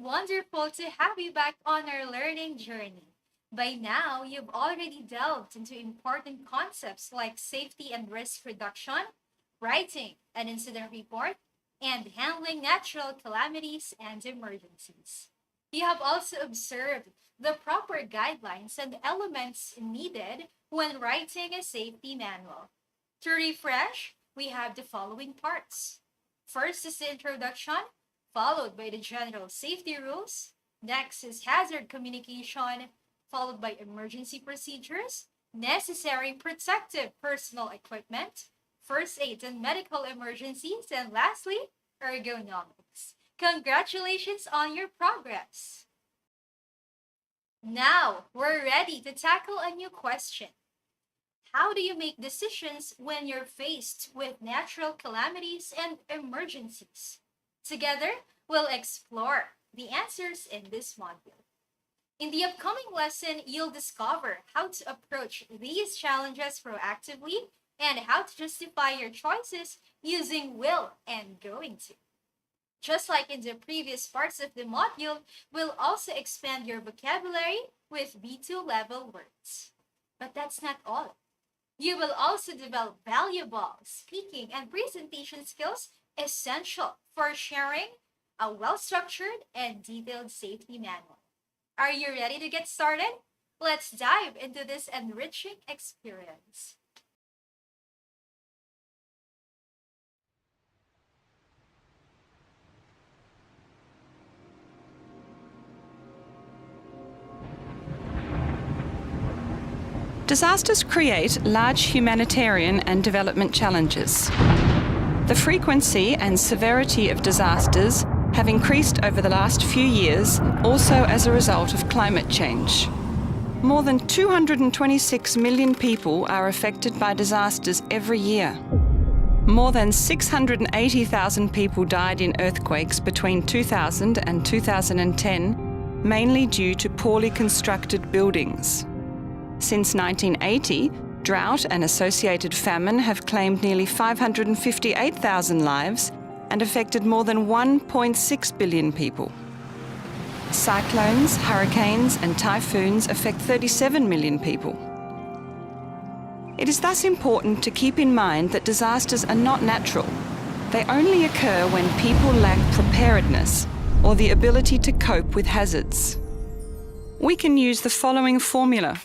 wonderful to have you back on our learning journey. By now, you've already delved into important concepts like safety and risk reduction, writing an incident report, and handling natural calamities and emergencies. You have also observed the proper guidelines and elements needed when writing a safety manual. To refresh, we have the following parts. First is the introduction, followed by the general safety rules. Next is hazard communication, followed by emergency procedures, necessary protective personal equipment, first aid and medical emergencies, and lastly, ergonomics. Congratulations on your progress! Now, we're ready to tackle a new question. How do you make decisions when you're faced with natural calamities and emergencies? Together, we'll explore the answers in this module. In the upcoming lesson, you'll discover how to approach these challenges proactively and how to justify your choices using will and going to. Just like in the previous parts of the module, we'll also expand your vocabulary with B2 level words. But that's not all. You will also develop valuable speaking and presentation skills essential for sharing a well-structured and detailed safety manual. Are you ready to get started? Let's dive into this enriching experience. Disasters create large humanitarian and development challenges. The frequency and severity of disasters have increased over the last few years, also as a result of climate change. More than 226 million people are affected by disasters every year. More than 680,000 people died in earthquakes between 2000 and 2010, mainly due to poorly constructed buildings. Since 1980, drought and associated famine have claimed nearly 558,000 lives and affected more than 1.6 billion people. Cyclones, hurricanes and typhoons affect 37 million people. It is thus important to keep in mind that disasters are not natural. They only occur when people lack preparedness or the ability to cope with hazards. We can use the following formula.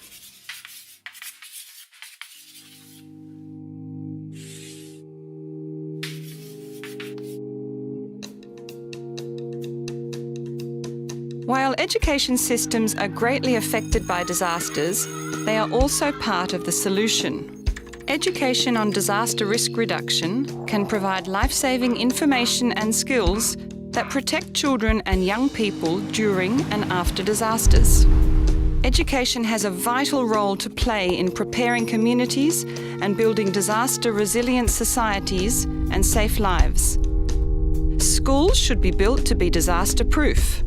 While education systems are greatly affected by disasters, they are also part of the solution. Education on disaster risk reduction can provide life-saving information and skills that protect children and young people during and after disasters. Education has a vital role to play in preparing communities and building disaster-resilient societies and safe lives. Schools should be built to be disaster-proof.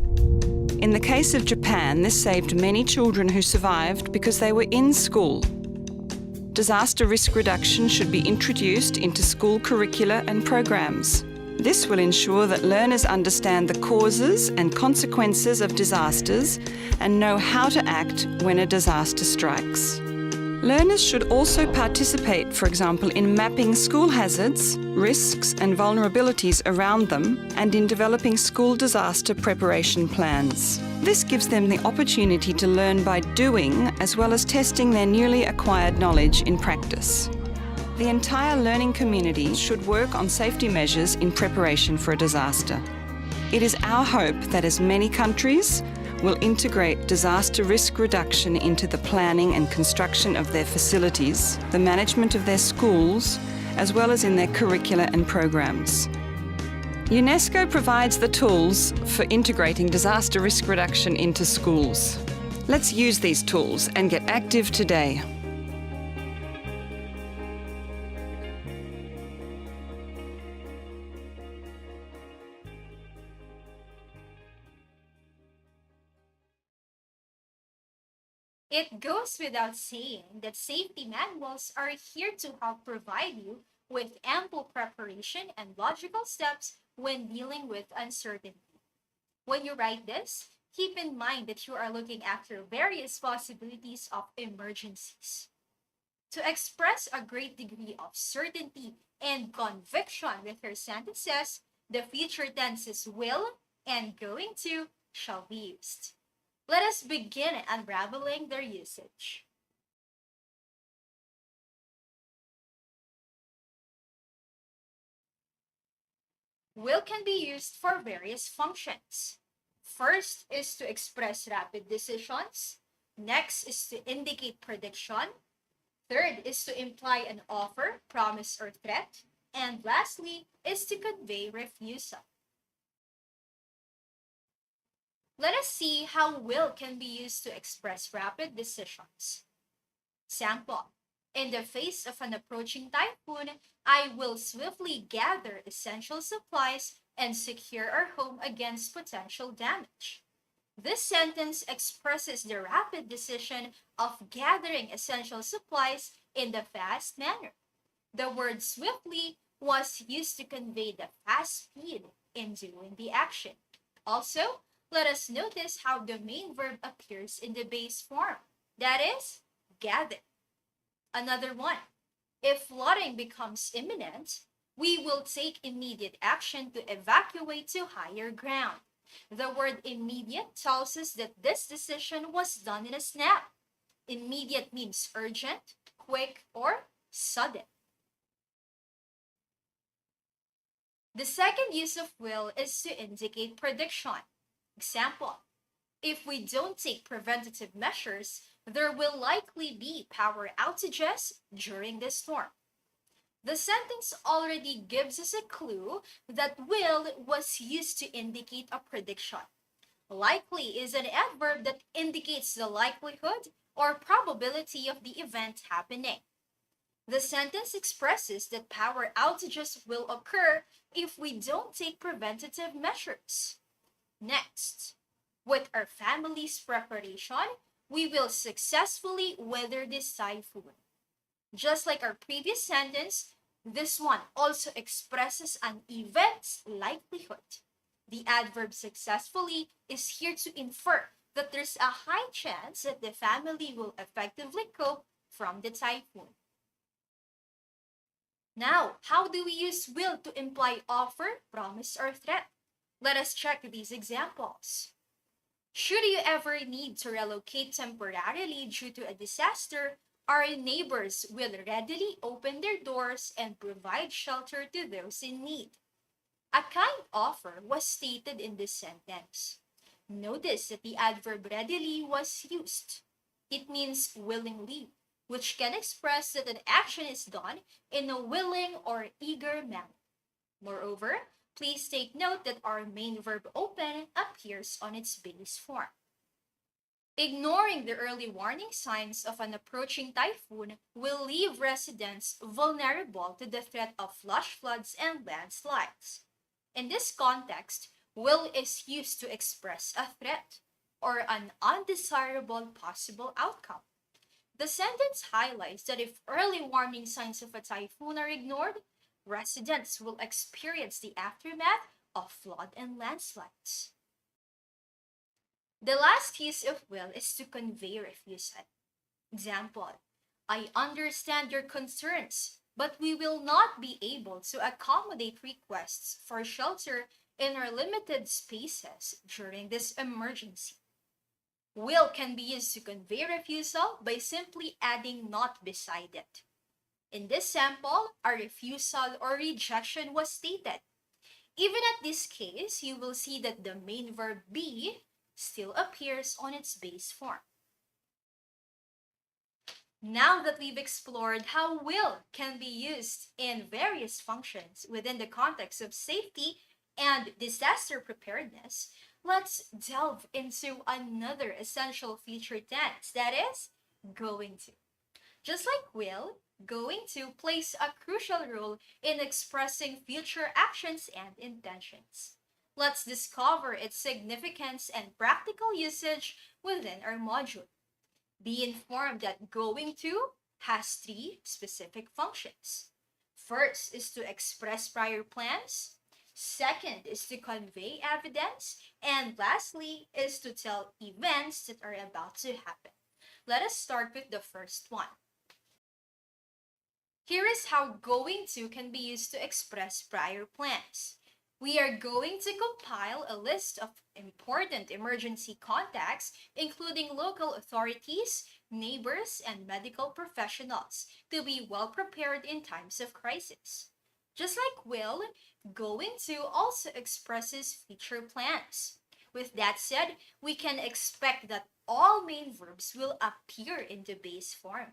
In the case of Japan, this saved many children who survived because they were in school. Disaster risk reduction should be introduced into school curricula and programs. This will ensure that learners understand the causes and consequences of disasters and know how to act when a disaster strikes. Learners should also participate, for example, in mapping school hazards, risks and vulnerabilities around them, and in developing school disaster preparation plans. This gives them the opportunity to learn by doing, as well as testing their newly acquired knowledge in practice. The entire learning community should work on safety measures in preparation for a disaster. It is our hope that as many countries will integrate disaster risk reduction into the planning and construction of their facilities, the management of their schools, as well as in their curricula and programs. UNESCO provides the tools for integrating disaster risk reduction into schools. Let's use these tools and get active today. It goes without saying that safety manuals are here to help provide you with ample preparation and logical steps when dealing with uncertainty. When you write this, keep in mind that you are looking after various possibilities of emergencies. To express a great degree of certainty and conviction with your sentences, the future tenses will and going to shall be used. Let us begin unraveling their usage. Will can be used for various functions. First is to express rapid decisions. Next is to indicate prediction. Third is to imply an offer, promise, or threat. And lastly is to convey refusal. Let us see how will can be used to express rapid decisions. Sample. In the face of an approaching typhoon, I will swiftly gather essential supplies and secure our home against potential damage. This sentence expresses the rapid decision of gathering essential supplies in the fast manner. The word swiftly was used to convey the fast speed in doing the action. Also, let us notice how the main verb appears in the base form. That is, gather. Another one. If flooding becomes imminent, we will take immediate action to evacuate to higher ground. The word immediate tells us that this decision was done in a snap. Immediate means urgent, quick, or sudden. The second use of will is to indicate prediction. Example, if we don't take preventative measures, there will likely be power outages during this storm. The sentence already gives us a clue that will was used to indicate a prediction. Likely is an adverb that indicates the likelihood or probability of the event happening. The sentence expresses that power outages will occur if we don't take preventative measures. Next, with our family's preparation, we will successfully weather this typhoon. Just like our previous sentence, this one also expresses an event's likelihood. The adverb successfully is here to infer that there's a high chance that the family will effectively cope from the typhoon. Now, how do we use will to imply offer, promise, or threat? Let us check these examples. Should you ever need to relocate temporarily due to a disaster, our neighbors will readily open their doors and provide shelter to those in need. A kind offer was stated in this sentence. Notice that the adverb readily was used. It means willingly, which can express that an action is done in a willing or eager manner. Moreover, please take note that our main verb open appears on its base form. Ignoring the early warning signs of an approaching typhoon will leave residents vulnerable to the threat of flash floods and landslides. In this context, will is used to express a threat or an undesirable possible outcome. The sentence highlights that if early warning signs of a typhoon are ignored, residents will experience the aftermath of flood and landslides. The last use of will is to convey refusal. Example, I understand your concerns, but we will not be able to accommodate requests for shelter in our limited spaces during this emergency. Will can be used to convey refusal by simply adding not beside it. In this sample, a refusal or rejection was stated. Even at this case, you will see that the main verb be still appears on its base form. Now that we've explored how will can be used in various functions within the context of safety and disaster preparedness, let's delve into another essential future tense, that is, going to. Just like will, going to plays a crucial role in expressing future actions and intentions. Let's discover its significance and practical usage within our module. Be informed that going to has three specific functions. First is to express prior plans. Second is to convey evidence. And lastly is to tell events that are about to happen. Let us start with the first one. Here is how going to can be used to express prior plans. We are going to compile a list of important emergency contacts, including local authorities, neighbors, and medical professionals, to be well prepared in times of crisis. Just like will, going to also expresses future plans. With that said, we can expect that all main verbs will appear in the base form.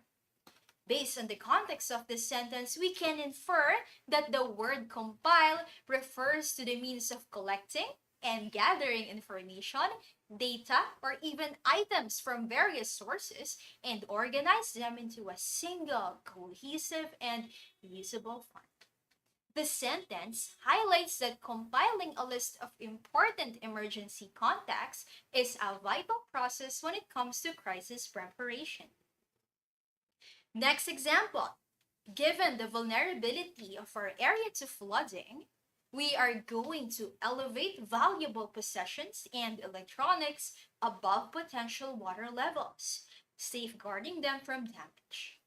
Based on the context of this sentence, we can infer that the word compile refers to the means of collecting and gathering information, data, or even items from various sources and organize them into a single, cohesive, and usable form. The sentence highlights that compiling a list of important emergency contacts is a vital process when it comes to crisis preparation. Next example. Given the vulnerability of our area to flooding, we are going to elevate valuable possessions and electronics above potential water levels, safeguarding them from damage.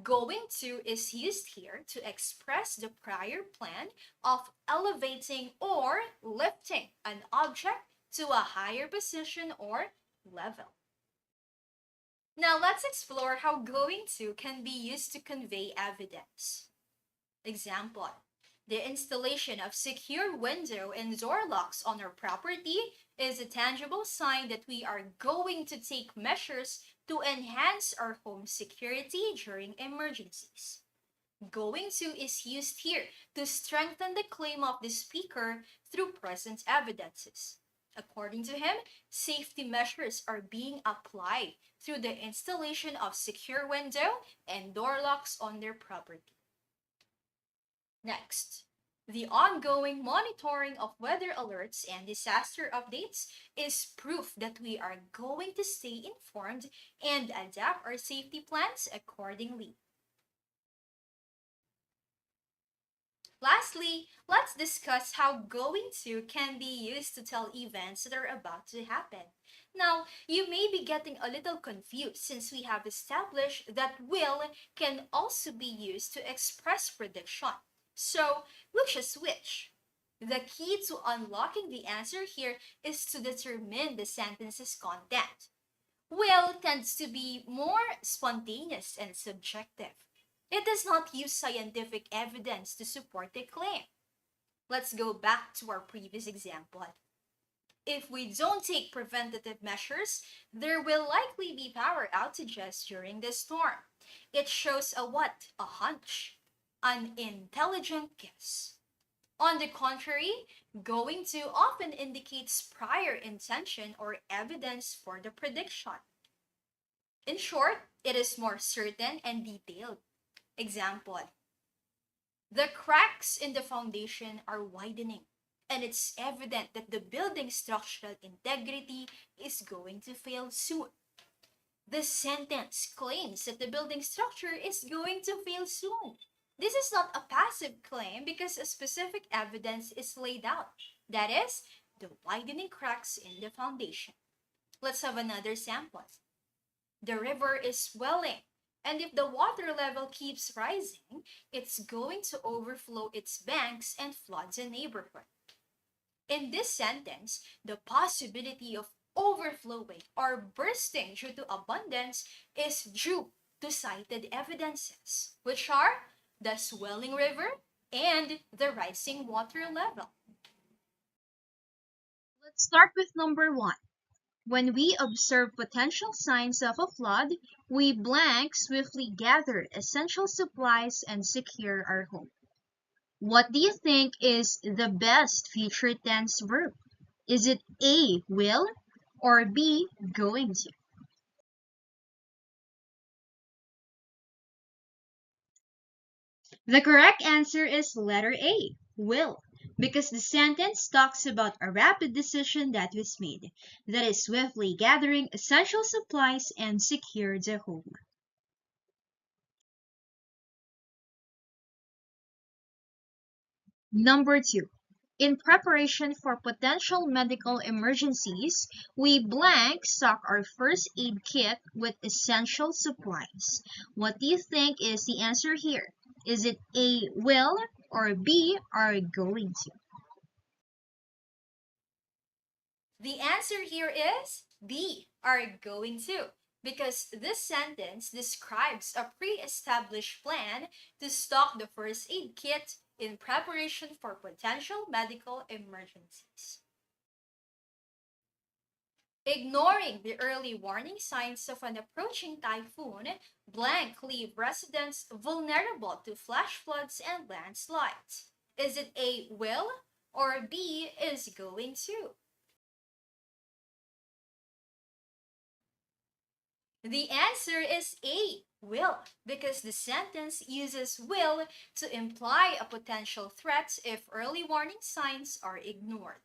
Going to is used here to express the prior plan of elevating or lifting an object to a higher position or level. Now let's explore how going to can be used to convey evidence. Example, the installation of secure window and door locks on our property is a tangible sign that we are going to take measures to enhance our home security during emergencies. Going to is used here to strengthen the claim of the speaker through present evidences. According to him, safety measures are being applied through the installation of secure window and door locks on their property. Next, the ongoing monitoring of weather alerts and disaster updates is proof that we are going to stay informed and adapt our safety plans accordingly. Lastly, let's discuss how going to can be used to tell events that are about to happen. Now, you may be getting a little confused since we have established that will can also be used to express prediction. So, which is which? The key to unlocking the answer here is to determine the sentence's content. Will tends to be more spontaneous and subjective. It does not use scientific evidence to support the claim. Let's go back to our previous example. If we don't take preventative measures, there will likely be power outages during the storm. It shows a what? A hunch. An intelligent guess. On the contrary, going to often indicates prior intention or evidence for the prediction. In short, it is more certain and detailed. Example, the cracks in the foundation are widening, and it's evident that the building's structural integrity is going to fail soon. The sentence claims that the building structure is going to fail soon. This is not a passive claim because a specific evidence is laid out. That is, the widening cracks in the foundation. Let's have another sample. The river is swelling, and if the water level keeps rising, it's going to overflow its banks and flood the neighborhood. In this sentence, the possibility of overflowing or bursting due to abundance is due to cited evidences, which are the swelling river and the rising water level. Let's start with number one. When we observe potential signs of a flood, we blank swiftly gather essential supplies and secure our home. What do you think is the best future tense verb? Is it A, will, or B, going to? The correct answer is letter A, will, because the sentence talks about a rapid decision that was made, that is swiftly gathering essential supplies and secure the home. Number two, In preparation for potential medical emergencies, we blank stock our first aid kit with essential supplies. What do you think is the answer here? Is it A, will, or B, are going to? The answer here is B, are going to, because this sentence describes a pre-established plan to stock the first aid kit in preparation for potential medical emergencies. Ignoring the early warning signs of an approaching typhoon, blank leave residents vulnerable to flash floods and landslides. Is it A, will, or B, is going to? The answer is A, will, because the sentence uses will to imply a potential threat if early warning signs are ignored.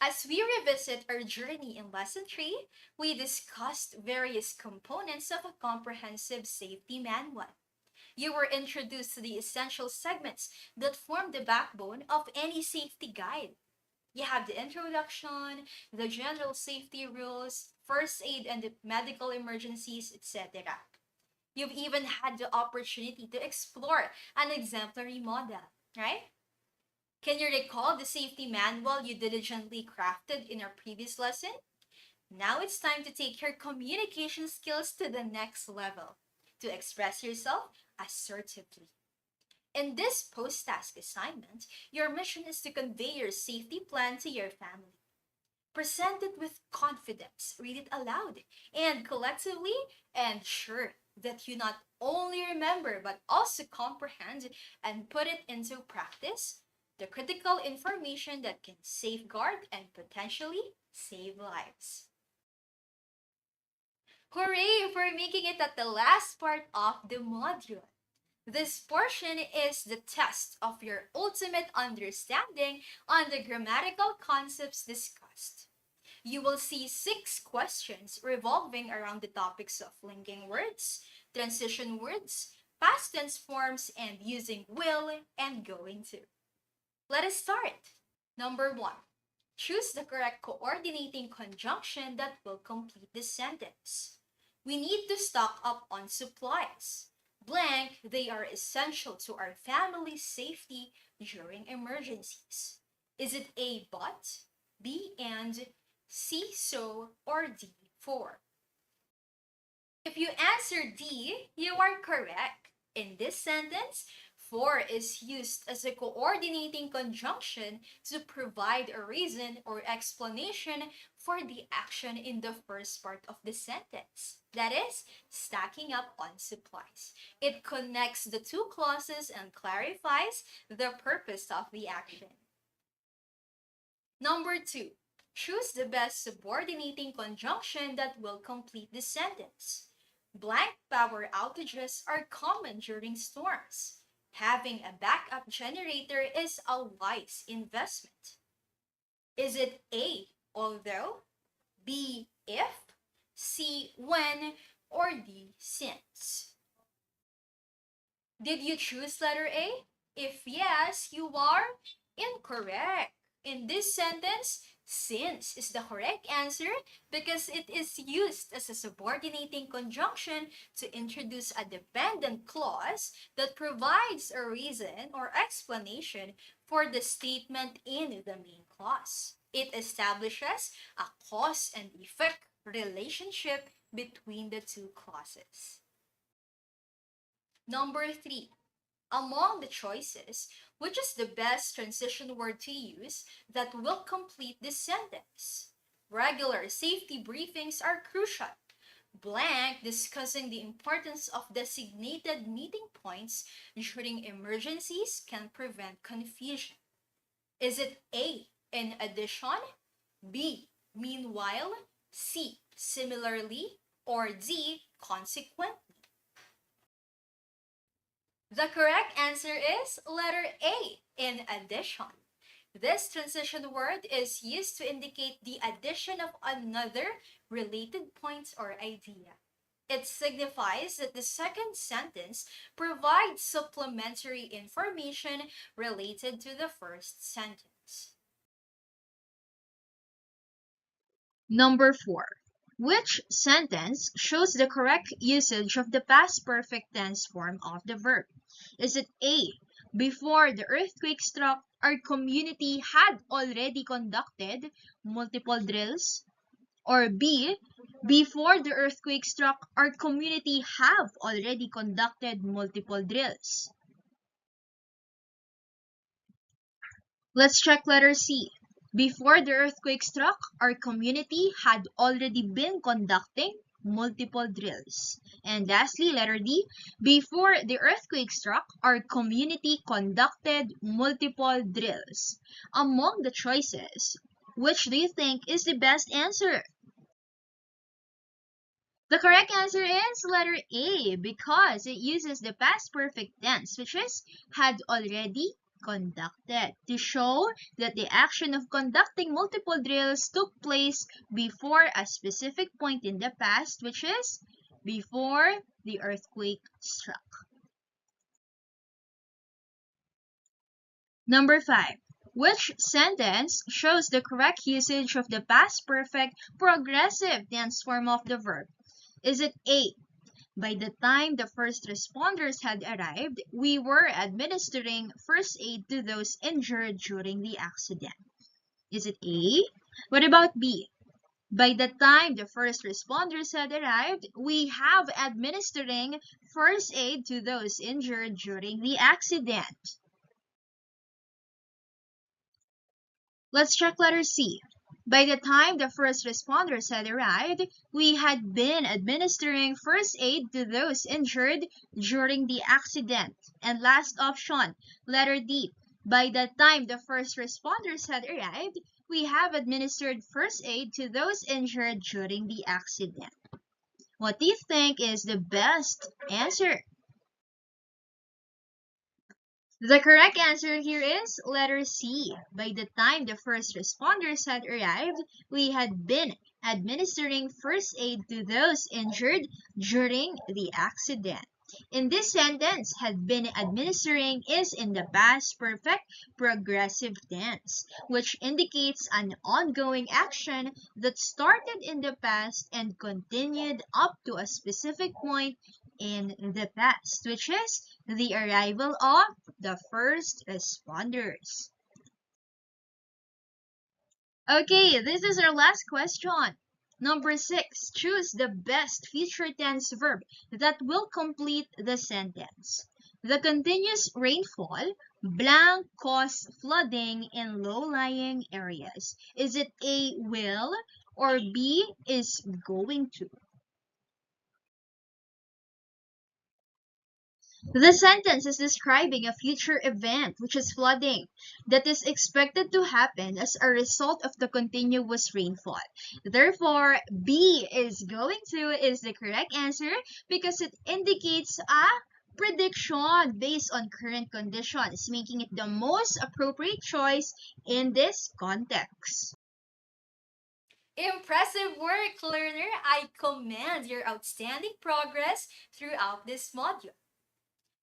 As we revisit our journey in Lesson 3, we discussed various components of a comprehensive safety manual. You were introduced to the essential segments that form the backbone of any safety guide. You have the introduction, the general safety rules, first aid and the medical emergencies, etc. You've even had the opportunity to explore an exemplary model, right? Can you recall the safety manual you diligently crafted in our previous lesson? Now it's time to take your communication skills to the next level, to express yourself assertively. In this post-task assignment, your mission is to convey your safety plan to your family. Present it with confidence, read it aloud, and collectively ensure that you not only remember but also comprehend and put it into practice the critical information that can safeguard and potentially save lives. Hooray for making it at the last part of the module! This portion is the test of your ultimate understanding on the grammatical concepts discussed. You will see 6 questions revolving around the topics of linking words, transition words, past tense forms, and using will and going to. Let us start. Number 1. Choose the correct coordinating conjunction that will complete the sentence. We need to stock up on supplies. Blank, they are essential to our family's safety during emergencies. Is it A, but, B, and, C, so, or D, for? If you answer D, you are correct. In this sentence, for is used as a coordinating conjunction to provide a reason or explanation for the action in the first part of the sentence. That is, stacking up on supplies. It connects the two clauses and clarifies the purpose of the action. Number 2. Choose the best subordinating conjunction that will complete the sentence. Blank power outages are common during storms. Having a backup generator is a wise investment. Is it A, although, B, if, C, when, or D, since? Did you choose letter A? If yes, you are incorrect. In this sentence, since is the correct answer because it is used as a subordinating conjunction to introduce a dependent clause that provides a reason or explanation for the statement in the main clause. It establishes a cause and effect relationship between the two clauses. Number 3. Among the choices, which is the best transition word to use that will complete this sentence? Regular safety briefings are crucial. Blank discussing the importance of designated meeting points during emergencies can prevent confusion. Is it A, in addition, B, meanwhile, C, similarly, or D, consequently? The correct answer is letter A, in addition. This transition word is used to indicate the addition of another related point or idea. It signifies that the second sentence provides supplementary information related to the first sentence. Number 4. Which sentence shows the correct usage of the past perfect tense form of the verb? Is it A, before the earthquake struck, our community had already conducted multiple drills? Or B, before the earthquake struck, our community have already conducted multiple drills? Let's check letter C. Before the earthquake struck, our community had already been conducting multiple drills. And lastly, letter D. Before the earthquake struck, our community conducted multiple drills. Among the choices, which do you think is the best answer? The correct answer is letter A because it uses the past perfect tense, which is had already conducted, to show that the action of conducting multiple drills took place before a specific point in the past, which is before the earthquake struck. Number 5. Which sentence shows the correct usage of the past perfect progressive tense form of the verb? Is it A, by the time the first responders had arrived, we were administering first aid to those injured during the accident? Is it A? What about B? By the time the first responders had arrived, we have administering first aid to those injured during the accident. Let's check letter C. By the time the first responders had arrived, we had been administering first aid to those injured during the accident. And last option, letter D. By the time the first responders had arrived, we have administered first aid to those injured during the accident. What do you think is the best answer? The correct answer here is letter C. By the time the first responders had arrived, we had been administering first aid to those injured during the accident. In this sentence, had been administering is in the past perfect progressive tense, which indicates an ongoing action that started in the past and continued up to a specific point in the past, which is the arrival of the first responders. Okay, this is our last question. Number 6, choose the best future tense verb that will complete the sentence. The continuous rainfall blank caused flooding in low-lying areas. Is it A, will, or B, is going to? The sentence is describing a future event, which is flooding, that is expected to happen as a result of the continuous rainfall. Therefore, B is going to is the correct answer because it indicates a prediction based on current conditions, making it the most appropriate choice in this context. Impressive work, learner! I commend your outstanding progress throughout this module.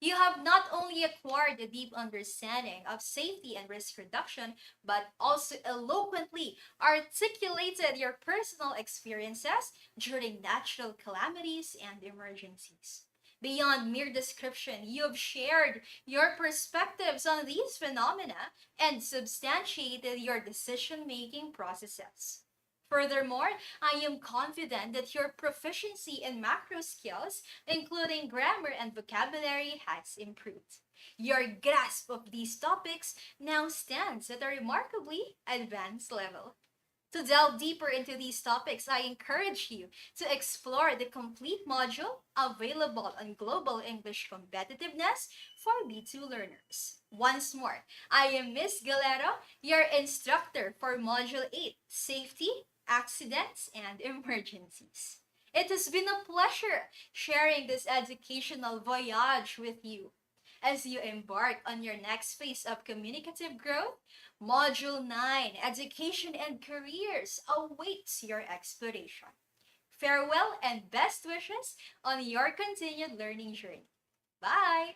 You have not only acquired a deep understanding of safety and risk reduction, but also eloquently articulated your personal experiences during natural calamities and emergencies. Beyond mere description, you have shared your perspectives on these phenomena and substantiated your decision making processes. Furthermore, I am confident that your proficiency in macro skills, including grammar and vocabulary, has improved. Your grasp of these topics now stands at a remarkably advanced level. To delve deeper into these topics, I encourage you to explore the complete module available on Global English Competitiveness for B2 learners. Once more, I am Miss Galero, your instructor for Module 8, Safety, Accidents, and Emergencies. It has been a pleasure sharing this educational voyage with you. As you embark on your next phase of communicative growth, Module 9, Education and Careers, awaits your exploration. Farewell and best wishes on your continued learning journey. Bye!